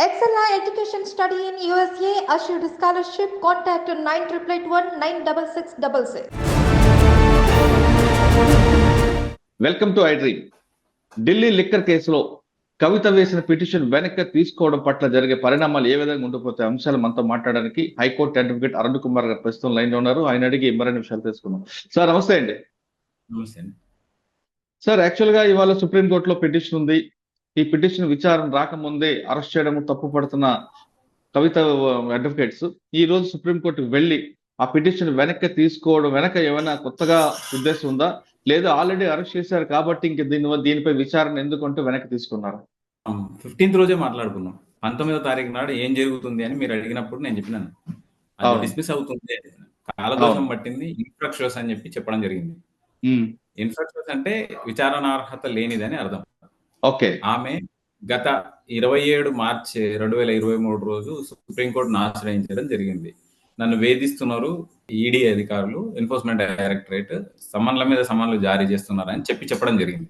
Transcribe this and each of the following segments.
Excella Education Study in USA assured scholarship. Contact 9881 welcome to I dream. Delhi liquor కేసులో కవిత వేసిన petition వెనక్కి తీసుకోవడం పట్ల జరిగే పరిణామాలు ఏ విధంగా ఉండిపోతే అంశాలు మనతో మాట్లాడడానికి హైకోర్టు అడ్వకేట్ అరుణ్ కుమార్ గారు ప్రస్తుతం లైన్ లో ఉన్నారు. ఆయన అడిగి మరిన్ని విషయాలు తెలుసుకుందాం. సార్ నమస్తే అండి. నమస్తే అండి. సార్ యాక్చువల్ గా ఇవాళ సుప్రీంకోర్టులో పిటిషన్ ఉంది. ఈ పిటిషన్ విచారణ రాకముందే అరెస్ట్ చేయడం తప్పు పడుతున్న కవిత అడ్వకేట్స్ ఈ రోజు సుప్రీంకోర్టుకు వెళ్ళి ఆ పిటిషన్ వెనక్కి తీసుకోవడం వెనక ఏమైనా కొత్తగా ఉద్దేశం ఉందా, లేదా ఆల్రెడీ అరెస్ట్ చేశారు కాబట్టి ఇంక దీనిపై విచారణ ఎందుకంటూ వెనక్కి తీసుకున్నారు? 15th రోజే మాట్లాడుకున్నాం. 19వ తారీఖు నాడు ఏం జరుగుతుంది అని మీరు అడిగినప్పుడు నేను చెప్పినాను అది డిస్మిస్ అవుతుంది, కాలదోషం పట్టింది, ఇన్ఫ్రక్షన్స్ అని చెప్పడం జరిగింది. ఇన్ఫ్రక్షన్స్ అంటే విచారణార్హత లేనిదని అర్థం. ఓకే. ఆమె గత 27 మార్చి 2023 రోజు సుప్రీంకోర్టును ఆశ్రయించడం జరిగింది. నన్ను వేధిస్తున్నారు ఈడీ అధికారులు, ఎన్ఫోర్స్మెంట్ డైరెక్టరేట్ సమన్ల మీద సమన్లు జారీ చేస్తున్నారని చెప్పడం జరిగింది.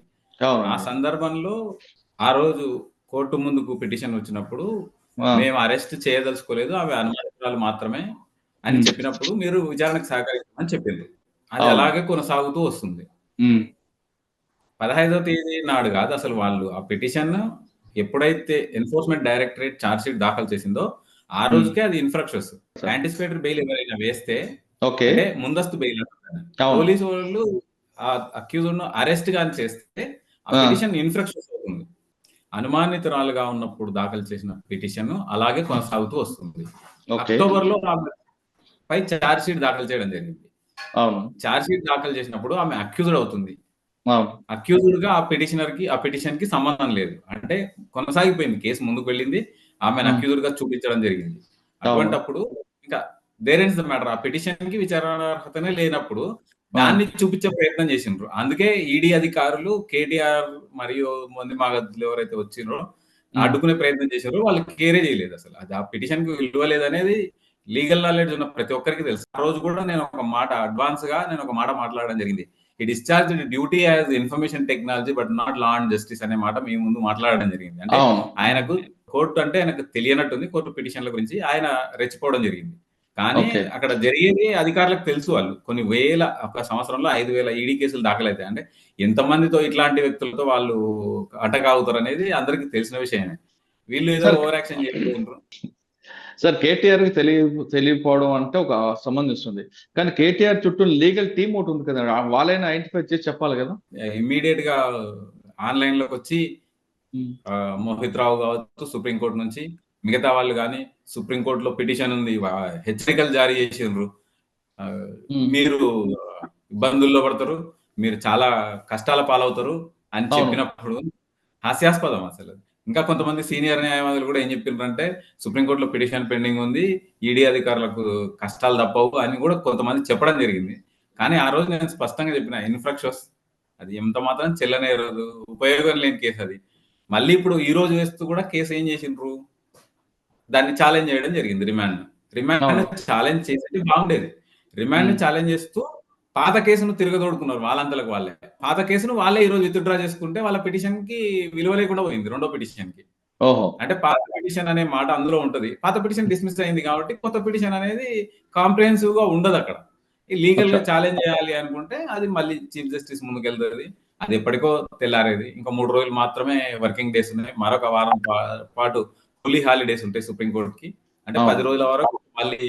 ఆ సందర్భంలో ఆ రోజు కోర్టు ముందుకు పిటిషన్ వచ్చినప్పుడు మేము అరెస్ట్ చేయదలుచుకోలేదు, అవి అనుమానాలు మాత్రమే అని చెప్పినప్పుడు మీరు విచారణకు సహకరించమని చెప్పింది. అది అలాగే కొనసాగుతూ వస్తుంది. 15వ తేదీ నాడు కాదు అసలు వాళ్ళు ఆ పిటిషన్ ఎప్పుడైతే ఎన్ఫోర్స్మెంట్ డైరెక్టరేట్ ఛార్జ్ షీట్ దాఖలు చేసిందో ఆ రోజుకే అది ఇన్ఫ్రాక్షన్స్. యాంటిసిపేటరీ బెయిల్ ఎవరైనా వేస్తే అంటే ముందస్తు బెయిల్ పోలీసు వాళ్ళు ఆ అక్యూజ్డ్ అరెస్ట్ గాని చేస్తే ఆ పిటిషన్ ఇన్ఫ్రాక్షన్స్ అవుతుంది. అనుమానితురాలుగా ఉన్నప్పుడు దాఖలు చేసిన పిటిషన్ అలాగే కొనసాగుతూ వస్తుంది. అక్టోబర్ లో పై ఛార్జ్ షీట్ దాఖలు చేయడం జరిగింది. ఛార్జ్ షీట్ దాఖలు చేసినప్పుడు ఆమె అక్యూజ్డ్ అవుతుంది. అక్యూజ్డ్ గా ఆ పిటిషన్ కి సంబంధం లేదు, అంటే కొనసాగిపోయింది, కేసు ముందుకు వెళ్ళింది, ఆమెను అక్యూజ్డ్ గా చూపించడం జరిగింది. అటువంటప్పుడు ఇంకా దేర్ ఇస్ ద మ్యాటర్, ఆ పిటిషన్ కి విచారణార్హతనే లేనప్పుడు దాన్ని చూపించే ప్రయత్నం చేసిండ్రు. అందుకే ఈడీ అధికారులు కేటీఆర్ మరియు మంది మాగదులు ఎవరైతే వచ్చిండ్రో అడ్డుకునే ప్రయత్నం చేశారో వాళ్ళు కేరే చేయలేదు. అసలు అది ఆ పిటిషన్ కి విలువ లేదనేది లీగల్ నాలెడ్జ్ ఉన్న ప్రతి ఒక్కరికి తెలుసు. ఆ రోజు కూడా నేను ఒక మాట మాట్లాడడం జరిగింది. ఈ discharge duty as information technology but not law and justice అనే మాట మీ ముందు మాట్లాడడం జరిగింది. అంటే ఆయనకు కోర్టు అంటే ఆయనకు తెలియనట్టుంది, కోర్టు పిటిషన్ల గురించి ఆయన రెచ్చిపోవడం జరిగింది. కానీ అక్కడ జరిగేది అధికారులకు తెలుసు. వాళ్ళు కొన్ని వేల, ఒక సంవత్సరంలో 5,000 ఈడీ కేసులు దాఖలైతాయి. అంటే ఎంతమందితో ఇట్లాంటి వ్యక్తులతో వాళ్ళు అటకాగుతారు అనేది అందరికి తెలిసిన విషయమే. వీళ్ళు ఏదో ఓవర్ యాక్షన్ చేసుకుంటారు. సార్ కేటీఆర్ కి తెలియకపోవడం అంటే ఒక సంబంధిస్తుంది, కానీ కేటీఆర్ చుట్టూ లీగల్ టీమ్ ఒకటి ఉంది కదా, వాళ్ళైనా ఐడెంటిఫై చేసి చెప్పాలి కదా. ఇమ్మీడియట్ గా ఆన్లైన్ లోకి వచ్చి మోహిత్ రావు కావచ్చు సుప్రీంకోర్టు నుంచి, మిగతా వాళ్ళు కానీ సుప్రీంకోర్టులో పిటిషన్ ఉంది, హెచ్చరికలు జారీ చేసిండ్రు, మీరు ఇబ్బందుల్లో పడతారు, మీరు చాలా కష్టాల పాలవుతారు అని చెప్పినప్పుడు హాస్యాస్పదం అసలు. ఇంకా కొంతమంది సీనియర్ న్యాయవాదులు కూడా ఏం చెప్పిండ్రంటే సుప్రీంకోర్టులో పిటిషన్ పెండింగ్ ఉంది, ఈడీ అధికారులకు కష్టాలు తప్పవు అని కూడా కొంతమంది చెప్పడం జరిగింది. కానీ ఆ రోజు నేను స్పష్టంగా చెప్పిన, ఇన్ఫ్రాక్షన్స్ అది ఎంత మాత్రం చెల్లనేరదు, ఉపయోగం లేని కేసు అది. మళ్ళీ ఇప్పుడు ఈ రోజు వేస్తూ కూడా కేసు ఏం చేసిండ్రు, దాన్ని ఛాలెంజ్ చేయడం జరిగింది. రిమాండ్ ఛాలెంజ్ చేసేది బాగుండేది. రిమాండ్ ఛాలెంజ్ చేస్తూ పాత కేసును తిరగదోడుకున్నారు వాళ్ళంతలకు వాళ్ళే. పాత కేసును వాళ్ళే ఈ రోజు విత్డ్రా చేసుకుంటే వాళ్ళ పిటిషన్ కి విలువ లేకుండా పోయింది, రెండో పిటిషన్ కి. అంటే పాత పిటిషన్ అనే మాట అందులో ఉంటది, పాత పిటిషన్ డిస్మిస్ అయింది కాబట్టి కొత్త పిటిషన్ అనేది కాంప్రిహెన్సివ్ గా ఉండదు. అక్కడ ఈ లీగల్ గా ఛాలెంజ్ చేయాలి అనుకుంటే అది మళ్ళీ చీఫ్ జస్టిస్ ముందుకు వెళ్తుంది. అది ఎప్పటికో తెల్లారేది. ఇంకా 3 రోజులు మాత్రమే వర్కింగ్ డేస్ ఉన్నాయి, మరొక వారం పాటు ఫుల్లీ హాలిడేస్ ఉంటాయి సుప్రీంకోర్టుకి. అంటే 10 రోజుల వరకు మళ్ళీ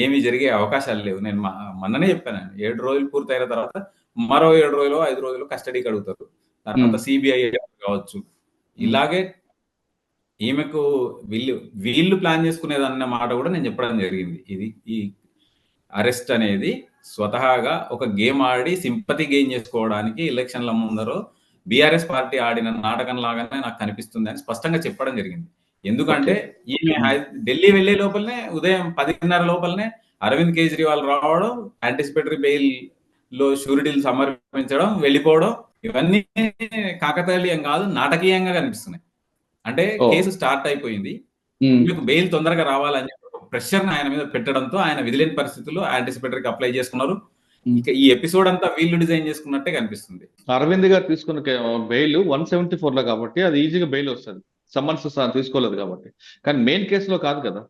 ఏమీ జరిగే అవకాశాలు లేవు. నేను మొన్ననే చెప్పాను, 7 రోజులు పూర్తయిన తర్వాత మరో 7 రోజులు 5 రోజులు కస్టడీకి అడుగుతారు, తర్వాత సిబిఐ కావచ్చు. ఇలాగే ఈమెకు వీళ్ళు ప్లాన్ చేసుకునేదన్న మాట కూడా నేను చెప్పడం జరిగింది. ఈ అరెస్ట్ అనేది స్వతహాగా ఒక గేమ్ ఆడి సింపతి గెయిన్ చేసుకోవడానికి ఎలక్షన్ల ముందరో బీఆర్ఎస్ పార్టీ ఆడిన నాటకం లాగానే నాకు కనిపిస్తుంది అని స్పష్టంగా చెప్పడం జరిగింది. ఎందుకంటే ఈమె ఢిల్లీ వెళ్లే లోపలనే ఉదయం 10:30 లోపలనే అరవింద్ కేజ్రీవాల్ రావడం, యాంటిసిపేటరీ బెయిల్ లో షూరిటీలు సమర్పించడం, వెళ్ళిపోవడం, ఇవన్నీ కాకతాళీయం కాదు, నాటకీయంగా కనిపిస్తున్నాయి. అంటే కేసు స్టార్ట్ అయిపోయింది, మీకు బెయిల్ తొందరగా రావాలని ప్రెషర్ ఆయన మీద పెట్టడంతో ఆయన విధిలేని పరిస్థితుల్లో యాంటిసిపేటరీకి అప్లై చేసుకున్నారు. ఇక ఈ ఎపిసోడ్ అంతా వీళ్ళు డిజైన్ చేసుకున్నట్టే కనిపిస్తుంది. అరవింద్ గారు తీసుకున్న బెయిల్ 174 లో కాబట్టి అది ఈజీగా బెయిల్ వస్తుంది. సమ్మన్స్ తీసుకోలేదు కాబట్టి. కానీ మెయిన్ కేసులో కాదు కదా.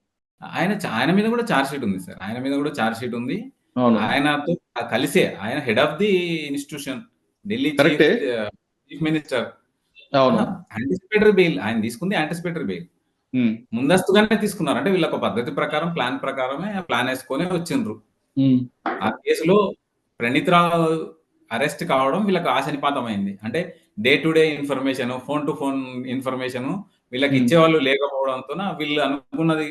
ఆయన మీద కూడా చార్జ్ షీట్ ఉంది సార్. ఆయన మీద కూడా చార్జ్ షీట్ ఉంది. అవును, ఆయనతో కలిసే ఆయన head of the institution, Delhi కరెక్టే. Chief minister. అవును. యాంటిసిపేటరీ బెయిల్ ఆయన తీసుకుంది, యాంటిసిపేటరీ బెయిల్ ముందస్తుగానే తీసుకున్నారు. అంటే వీళ్ళ ఒక పద్ధతి ప్రకారం, ప్లాన్ ప్రకారమే ప్లాన్ వేసుకొని వచ్చిండ్రు. ఆ కేసులో ప్రణీత్ రావు అరెస్ట్ కావడం వీళ్ళకి ఆశనిపాతమైంది. అంటే day to day information, phone to phone information వీళ్ళకి ఇచ్చేవాళ్ళు లేకపోవడంతో వీళ్ళు అనుకున్నది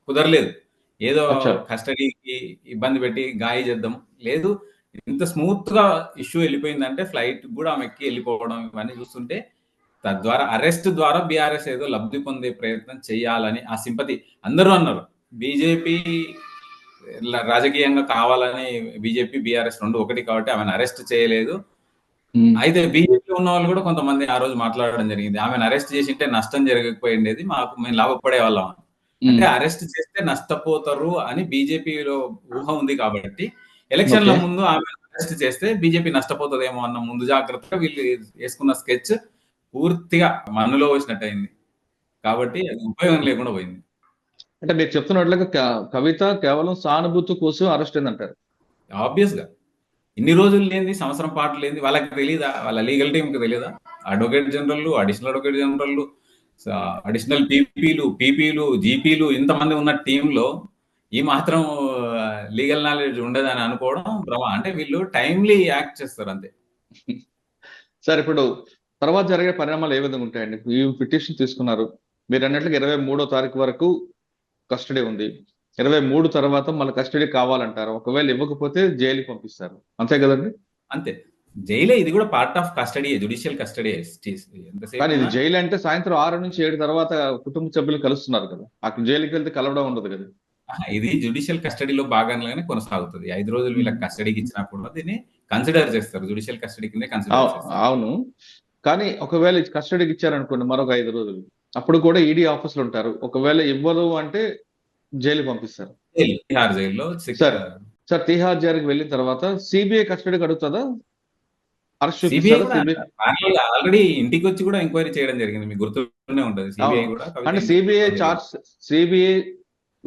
కుదరలేదు. ఏదో కస్టడీకి ఇబ్బంది పెట్టి గాయ చేద్దాం లేదు. ఇంత స్మూత్ గా ఇష్యూ వెళ్ళిపోయిందంటే ఫ్లైట్ కూడా ఆమె ఎక్కి వెళ్ళిపోవడం ఇవన్నీ చూస్తుంటే తద్వారా అరెస్ట్ ద్వారా బీఆర్ఎస్ ఏదో లబ్ధి పొందే ప్రయత్నం చేయాలని ఆ సింపతి అందరూ అన్నారు. బీజేపీ రాజకీయంగా కావాలని బీజేపీ బీఆర్ఎస్ రెండు ఒకటి కాబట్టి ఆమెను అరెస్ట్ చేయలేదు. అయితే బీజేపీ ఉన్న వాళ్ళు కూడా కొంతమంది ఆ రోజు మాట్లాడడం జరిగింది. ఆమెను అరెస్ట్ చేసింటే నష్టం జరగకపోయిండేది, మేము లాభపడే వాళ్ళం. అంటే అరెస్ట్ చేస్తే నష్టపోతారు అని బీజేపీలో ఊహ ఉంది కాబట్టి ఎలక్షన్ల ముందు ఆమె అరెస్ట్ చేస్తే బీజేపీ నష్టపోతుందేమో అన్న ముందు జాగ్రత్తగా వీళ్ళు వేసుకున్న స్కెచ్ పూర్తిగా మన్నులో వచ్చినట్టు అయింది. కాబట్టి అది ఉపయోగం లేకుండా పోయింది. అంటే మీరు చెప్తున్నట్లుగా కవిత కేవలం సానుభూతి కోసం అరెస్ట్ అయిందంటారు. ఆబ్వియస్ గా ఇన్ని రోజులు లేని, సంవత్సరం పాటు లేని వాళ్ళకి తెలియదా? వాళ్ళ లీగల్ టీంకి తెలియదా? Advocate general, additional advocate general, additional పీపీలు, జీపీలు ఇంతమంది ఉన్న టీంలో ఈ మాత్రం లీగల్ నాలెడ్జ్ ఉండదని అనుకోవడం భ్రమ. అంటే వీళ్ళు టైమ్లీ యాక్ట్ చేస్తారు అంతే. సార్, ఇప్పుడు తర్వాత జరిగే పరిణామాలు ఏ విధంగా ఉంటాయండి? ఈ పిటిషన్ తీసుకున్నారు, మీరు అన్నట్లుగా 23వ తారీఖు వరకు కస్టడీ ఉంది. 23 తర్వాత మళ్ళీ కస్టడీ కావాలంటారు. ఒకవేళ ఇవ్వకపోతే జైలుకి పంపిస్తారు, అంతే కదండి? అంతే, జైలే. ఇది కూడా part of custody, judicial custody. కానీ ఇది జైలు అంటే సాయంత్రం 6 నుంచి 7 తర్వాత కుటుంబ సభ్యులు కలుస్తున్నారు కదా, అక్కడ జైలుకి వెళ్తే కలవడం ఉండదు కదా. ఇది జుడిషియల్ కస్టడీలో భాగంగానే కొనసాగుతుంది. 5 రోజులు వీళ్ళకి కస్టడీకి ఇచ్చినా కూడా దీన్ని కన్సిడర్ చేస్తారు, జుడిషియల్ కస్టడీ కింద కన్సిడర్ చేస్తారు. అవును, కానీ ఒకవేళ కస్టడీకి ఇచ్చారనుకోండి మరొక 5 రోజులు, అప్పుడు కూడా ఈడీ ఆఫీసులు ఉంటారు. ఒకవేళ ఇవ్వరు అంటే జైలు పంపిస్తారు. తిహార్ జైల్లో. సార్, తిహార్ జైలుకి వెళ్ళిన తర్వాత సిబిఐ కస్టడీకి అడుగుతుందా? ఆల్రెడీ ఇంటికి వచ్చి కూడా ఎంక్వైరీ చేయడం జరిగింది, మీకు గుర్తునే ఉంటుంది. సిబిఐ కూడా అంటే సిబిఐ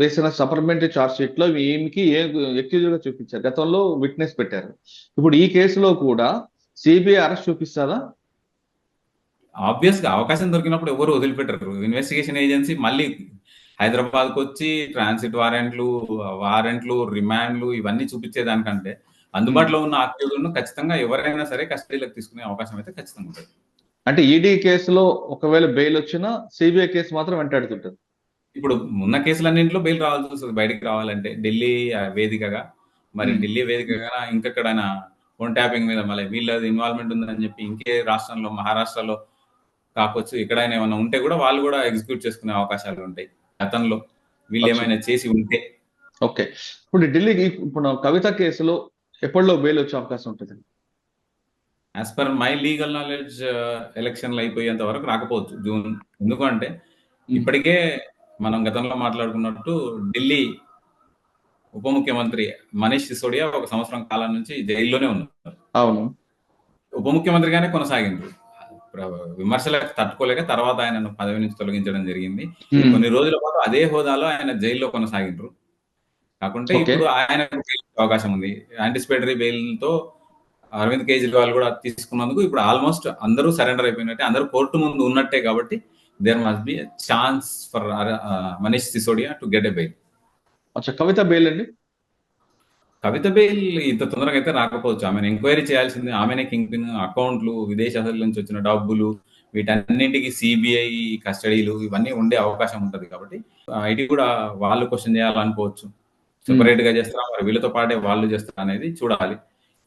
వేసిన సప్లిమెంటరీ చార్జ్ షీట్ లో ఈమెకి ఎక్యూజ్ గా చూపించారు, గతంలో విట్నెస్ పెట్టారు. ఇప్పుడు ఈ కేసులో కూడా సిబిఐ అరెస్ట్ చూపిస్తుందా? ఆబ్వియస్ గా అవకాశం దొరికినప్పుడు ఎవరు వదిలిపెట్టరు. ఇన్వెస్టిగేషన్ ఏజెన్సీ మళ్ళీ హైదరాబాద్ కు వచ్చి ట్రాన్సిట్ వారెంట్లు, రిమాండ్లు ఇవన్నీ చూపించేదానికంటే అందుబాటులో ఉన్న అక్యూజ్లను ఖచ్చితంగా ఎవరైనా సరే కస్టడీలోకి తీసుకునే అవకాశం అయితే ఖచ్చితంగా ఉంటుంది. అంటే ఈడీ కేసులో ఒకవేళ బెయిల్ వచ్చినా సిబిఐ కేసు మాత్రం వెంటాడుతుంటుంది. ఇప్పుడు ఉన్న కేసులన్నింటిలో బెయిల్ రావాల్సి వస్తుంది బయటికి రావాలంటే. ఢిల్లీ వేదికగా, మరి ఢిల్లీ వేదికగా ఇంకెక్కడైనా ఫోన్ ట్యాపింగ్ మీద మళ్ళీ వీళ్ళది ఇన్వాల్వ్మెంట్ ఉందని చెప్పి ఇంకే రాష్ట్రంలో, మహారాష్ట్రలో కావచ్చు ఎక్కడైనా ఏమైనా ఉంటే కూడా వాళ్ళు కూడా ఎగ్జిక్యూట్ చేసుకునే అవకాశాలు ఉంటాయి గతంలో వీళ్ళు ఏమైనా చేసి ఉంటే. ఓకే, ఇప్పుడు ఢిల్లీకి ఇప్పుడు కవిత కేసులో ఎప్పటిలో బెయిల్ వచ్చే అవకాశం ఉంటుంది? As per my legal knowledge ఎలక్షన్లు అయిపోయేంత వరకు రాకపోవచ్చు, జూన్. ఎందుకంటే ఇప్పటికే మనం గతంలో మాట్లాడుకున్నట్టు ఢిల్లీ ఉప ముఖ్యమంత్రి మనీష్ సిసోడియా 1 సంవత్సరం కాలం నుంచి జైల్లోనే ఉన్నారు. అవును, ఉప ముఖ్యమంత్రిగానే కొనసాగిండ్రు. విమర్శలకు తట్టుకోలేక తర్వాత ఆయనను పదవి నుంచి తొలగించడం జరిగింది. కొన్ని రోజుల పాటు అదే హోదాలో ఆయన జైల్లో కొనసాగిండ్రు. కాకుంటే ఇప్పుడు ఆయన అవకాశం ఉంది. యాంటిసిపేటరీ బెయిల్ తో అరవింద్ కేజ్రీవాల్ కూడా తీసుకున్నందుకు ఇప్పుడు ఆల్మోస్ట్ అందరూ సరెండర్ అయిపోయినట్టే, అందరూ కోర్టు ముందు ఉన్నట్టే. కాబట్టి there must be chance for Manish Sisodia to get a bail. Kavitha bail అండి? కవిత బెయిల్ ఇంత తొందరగా అయితే రాకపోవచ్చు. ఆమెను ఎంక్వైరీ చేయాల్సింది. ఆమెనే కింగ్ పిన్. అకౌంట్లు, విదేశాల నుంచి వచ్చిన డబ్బులు, వీటన్నింటికి సిబిఐ కస్టడీలు ఇవన్నీ ఉండే అవకాశం ఉంటుంది. కాబట్టి ఐటీ కూడా వాళ్ళు క్వశ్చన్ చేయాలనుకోవచ్చు. సెపరేట్ గా చేస్తారా, మరి వీళ్ళతో పాటే వాళ్ళు చేస్తారా అనేది చూడాలి.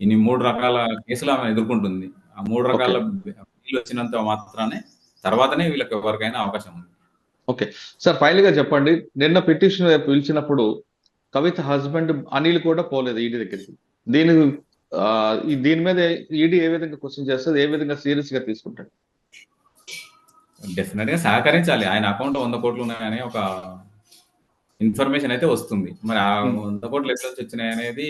ఇన్ని 3 రకాల కేసులు ఆమె ఎదుర్కొంటుంది. ఆ 3 రకాల బిల్లు వచ్చినంత మాత్రానే తర్వాతనే వీళ్ళకి ఎవరికైనా అవకాశం ఉంది. ఓకే సార్, ఫైనల్ గా చెప్పండి, నిన్న పిటిషన్ పిలిచినప్పుడు కవిత హస్బెండ్ అనిల్ కూడా పోలేదు ఈడీ దగ్గరికి. దీని మీద ఈడీ ఏ విధంగా క్వశ్చన్ చేస్తుంది, ఏ విధంగా సీరియస్ గా తీసుకుంటాడు? డెఫినెట్ గా సహకరించాలి. ఆయన అకౌంట్ 100 కోట్లు ఉన్నాయని ఒక ఇన్ఫర్మేషన్ అయితే వస్తుంది. మరి ఆ 100 కోట్లు ఎట్లా వచ్చినాయి అనేది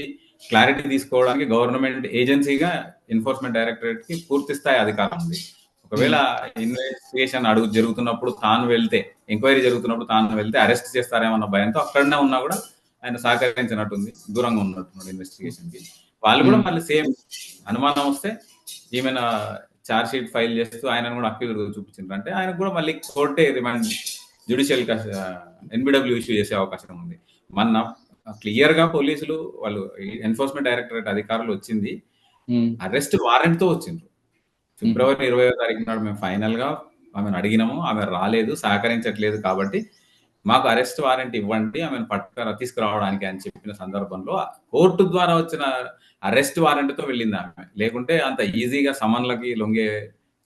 క్లారిటీ తీసుకోవడానికి గవర్నమెంట్ ఏజెన్సీగా ఎన్ఫోర్స్మెంట్ డైరెక్టరేట్ కి పూర్తి స్థాయి అధికారం ఉంది. ఒకవేళ ఇన్వెస్టిగేషన్ జరుగుతున్నప్పుడు తాను వెళ్తే, ఎంక్వైరీ జరుగుతున్నప్పుడు తాను వెళ్తే అరెస్ట్ చేస్తారేమన్న భయంతో అక్కడనే ఉన్నా కూడా ఆయన సహకరించినట్టుంది, దూరంగా ఉన్నట్టున్నాడు ఇన్వెస్టిగేషన్ కి. వాళ్ళు కూడా మళ్ళీ సేమ్ అనుమానం వస్తే ఈమెన ఛార్జ్ షీట్ ఫైల్ చేస్తూ ఆయనను కూడా అక్యూజ్ చూపించారు అంటే ఆయన కూడా మళ్ళీ కోర్టే రిమాండ్ జ్యుడిషియల్ ఎన్బిడబ్ల్యూ ఇష్యూ చేసే అవకాశం ఉంది. మొన్న క్లియర్ గా పోలీసులు వాళ్ళు ఎన్ఫోర్స్మెంట్ డైరెక్టరేట్ అధికారులు వచ్చింది అరెస్ట్ వారెంట్ తో వచ్చిండ్రు. ఫిబ్రవరి 20వ తారీఖు నాడు మేము ఫైనల్ గా ఆమెను అడిగినాము, ఆమె రాలేదు, సహకరించట్లేదు, కాబట్టి మాకు అరెస్ట్ వారెంట్ ఇవ్వండి ఆమెను తీసుకురావడానికి అని చెప్పిన సందర్భంలో కోర్టు ద్వారా వచ్చిన అరెస్ట్ వారెంట్ తో వెళ్ళింది ఆమె. లేకుంటే అంత ఈజీగా సమన్లకి లొంగే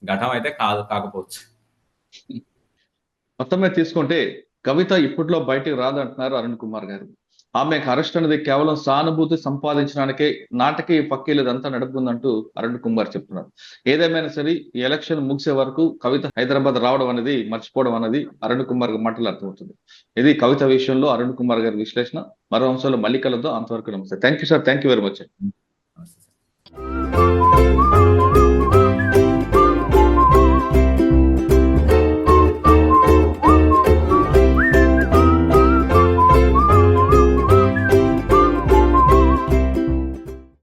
ఘటన అయితే కాకపోవచ్చు. మొత్తం మీద తీసుకుంటే కవిత ఇప్పట్లో బయటికి రాదంటున్నారు అరుణ్ కుమార్ గారు. ఆమెకు అరెస్ట్ అనేది కేవలం సానుభూతి సంపాదించడానికే నాటకీ పక్కీలు ఇదంతా నడుపుకుందంటూ అరుణ్ కుమార్ చెప్తున్నారు. ఏదేమైనా సరే ఈ ఎలక్షన్ ముగిసే వరకు కవిత హైదరాబాద్ రావడం అనేది మర్చిపోవడం అనేది అరుణ్ కుమార్ మాటలు అర్థమవుతుంది. ఇది కవిత విషయంలో అరుణ్ కుమార్ గారి విశ్లేషణ. మరో అంశంలో మళ్ళీ కలుద్దాం. అంతవరకు నమస్తే. Thank you sir. Thank you very much.